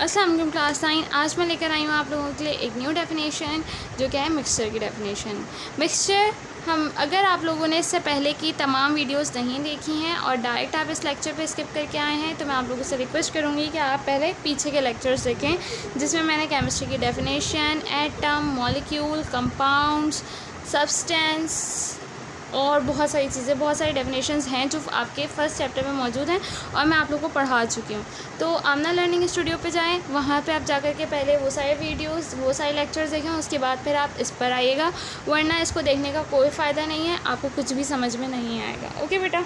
अस्सलाम वालेकुम क्लास 9। आज मैं लेकर आई हूँ आप लोगों के लिए एक न्यू डेफिनेशन, जो क्या है मिक्सचर की डेफिनेशन। मिक्सचर अगर आप लोगों ने इससे पहले की तमाम वीडियोस नहीं देखी हैं और डायरेक्ट आप इस लेक्चर पे स्किप करके आए हैं, तो मैं आप लोगों से रिक्वेस्ट करूँगी कि आप पहले पीछे के लेक्चर्स देखें, जिसमें मैंने केमिस्ट्री की definition, atom, molecule, compounds, substance और बहुत सारी चीज़ें, बहुत सारी डेफिनेशंस हैं जो आपके फर्स्ट चैप्टर में मौजूद हैं और मैं आप लोगों को पढ़ा चुकी हूँ। तो आमना लर्निंग स्टूडियो पे जाएं, वहाँ पे आप जाकर के पहले वो सारे वीडियोस, वो सारे लेक्चर्स देखें, उसके बाद फिर आप इस पर आइएगा, वरना इसको देखने का कोई फ़ायदा नहीं है, आपको कुछ भी समझ में नहीं आएगा। ओके बेटा।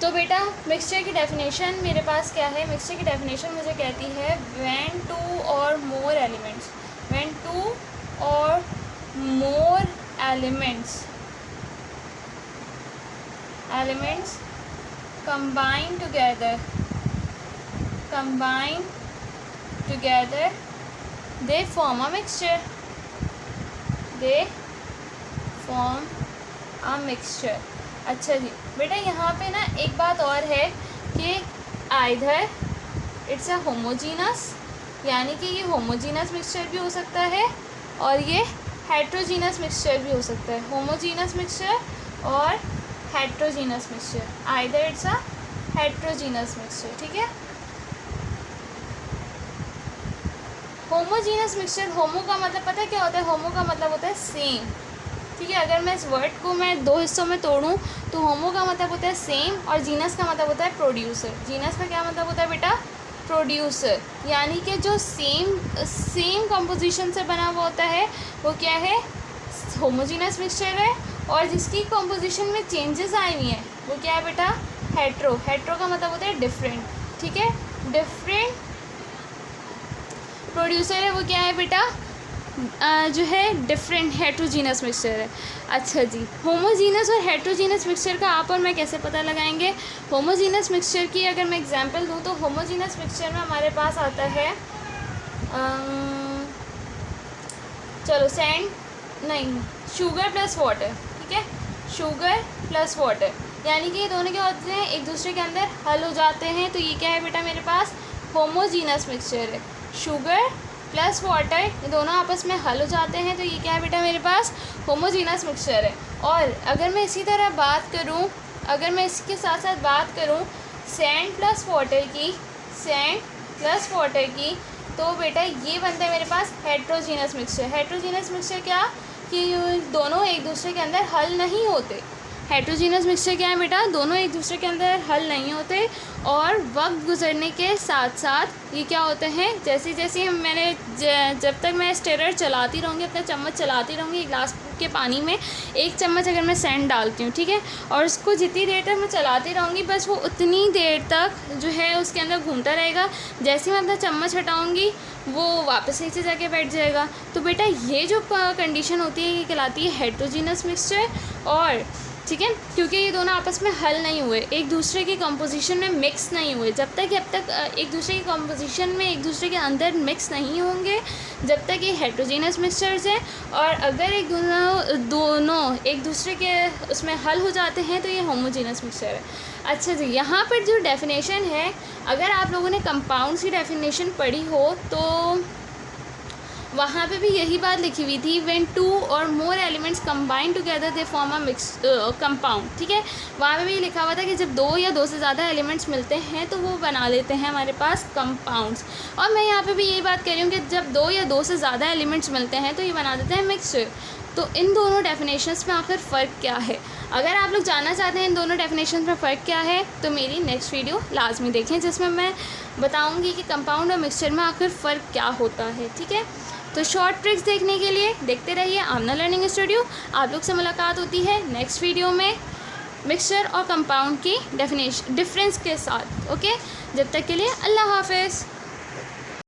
तो बेटा मिक्सचर की डेफिनेशन मेरे पास क्या है? मिक्सचर की डेफिनेशन मुझे कहती है व्हेन टू और मोर एलिमेंट्स, व्हेन टू और more elements combine together they form a mixture, अच्छा जी बेटा, यहाँ पे ना एक बात और है कि आइदर इट्स अ होमोजीनस, यानी कि ये होमोजीनस मिक्सचर भी हो सकता है और ये हेट्रोजीनस मिक्सचर भी हो सकता है। होमोजीनस मिक्सचर और heterogeneous mixture, either it's a heterogeneous mixture. ठीक है, होमोजीनस मिक्सचर, होमो का मतलब पता है क्या होता है? होमो का मतलब होता है सेम। ठीक है, अगर मैं इस वर्ड को मैं दो हिस्सों में तोड़ूं तो होमो का मतलब होता है सेम और जीनस का मतलब होता है प्रोड्यूसर। जीनस का क्या मतलब होता है बेटा? प्रोड्यूसर, यानी कि जो सेम कंपोजिशन से बना हुआ होता है वो क्या है? होमोजीनस मिक्सचर है। और जिसकी कंपोजिशन में चेंजेस आई हुई हैं वो क्या है बेटा? हेट्रो। हेट्रो का मतलब होता है डिफरेंट। ठीक है, डिफरेंट प्रोड्यूसर है वो क्या है बेटा? जो है डिफरेंट हेट्रोजीनस मिक्सचर है। अच्छा जी, होमोजीनस और हेट्रोजीनस मिक्सचर का आप और मैं कैसे पता लगाएंगे? होमोजीनस मिक्सचर की अगर मैं एग्जांपल दूं तो होमोजीनस मिक्सचर में हमारे पास आता है चलो शुगर प्लस वाटर। ठीक है, शुगर प्लस वाटर, यानी कि ये दोनों क्या होते हैं? एक दूसरे के अंदर हल हो जाते हैं। तो ये क्या है बेटा? मेरे पास होमोजीनस मिक्सचर है। शुगर प्लस वाटर ये दोनों आपस में हल हो जाते हैं, तो ये क्या है बेटा? मेरे पास होमोजीनस मिक्सचर है। और अगर मैं इसी तरह बात करूं, अगर मैं इसके साथ साथ बात करूं सैंड प्लस वाटर की, तो बेटा ये बनता है मेरे पास हेट्रोजीनस मिक्सचर। हेट्रोजीनस मिक्सचर क्या? कि दोनों एक दूसरे के अंदर हल नहीं होते। हेट्रोजीनस मिक्सचर क्या है बेटा? दोनों एक दूसरे के अंदर हल नहीं होते और वक्त गुजरने के साथ साथ ये क्या होते हैं? जैसे जैसे मैंने जब तक मैं स्टेरर चलाती रहूँगी, अपना चम्मच चलाती रहूँगी, गिलास के पानी में एक चम्मच अगर मैं सैंड डालती हूँ, ठीक है, और उसको जितनी देर तक मैं चलाती रहूँगी बस वो उतनी देर तक जो है उसके अंदर घूमता रहेगा। जैसे ही मैं अपना चम्मच हटाऊँगी वो वापस नीचे जाके बैठ जाएगा। तो बेटा ये जो कंडीशन होती है ये कहलाती है हेट्रोजीनस मिक्सचर। और ठीक है, क्योंकि ये दोनों आपस में हल नहीं हुए, एक दूसरे की कंपोजिशन में मिक्स नहीं हुए। जब तक एक दूसरे की कंपोजिशन में एक दूसरे के अंदर मिक्स नहीं होंगे, जब तक ये हेट्रोजीनस मिक्सचर्स हैं। और अगर दोनों एक दूसरे के उसमें हल हो जाते हैं तो ये होमोजीनस मिक्सचर है। अच्छा जी, यहाँ पर जो डेफिनेशन है, अगर आप लोगों ने कंपाउंड्स की डेफिनेशन पढ़ी हो तो वहाँ पे भी यही बात लिखी हुई थी, व्हेन टू और more elements combine together they form a compound. ठीक है, वहाँ पे भी लिखा हुआ था कि जब दो या दो से ज़्यादा एलिमेंट्स मिलते हैं तो वो बना लेते हैं हमारे पास कंपाउंड्स। और मैं यहाँ पे भी यही बात कह रही हूँ कि जब दो या दो से ज़्यादा एलिमेंट्स मिलते हैं तो ये बना देते हैं मिक्सचर। तो इन दोनों डेफिनेशंस में आखिर फ़र्क क्या है? अगर आप लोग जानना चाहते हैं इन दोनों डेफिनेशंस में फ़र्क क्या है तो मेरी नेक्स्ट वीडियो लाजमी देखें, जिसमें मैं बताऊँगी कि कंपाउंड और मिक्सचर में आखिर फ़र्क क्या होता है। ठीक है, तो शॉर्ट ट्रिक्स देखने के लिए देखते रहिए आमना लर्निंग स्टूडियो। आप लोग से मुलाकात होती है नेक्स्ट वीडियो में मिक्सचर और कंपाउंड की डिफरेंस के साथ। ओके, जब तक के लिए अल्लाह हाफ़िज़।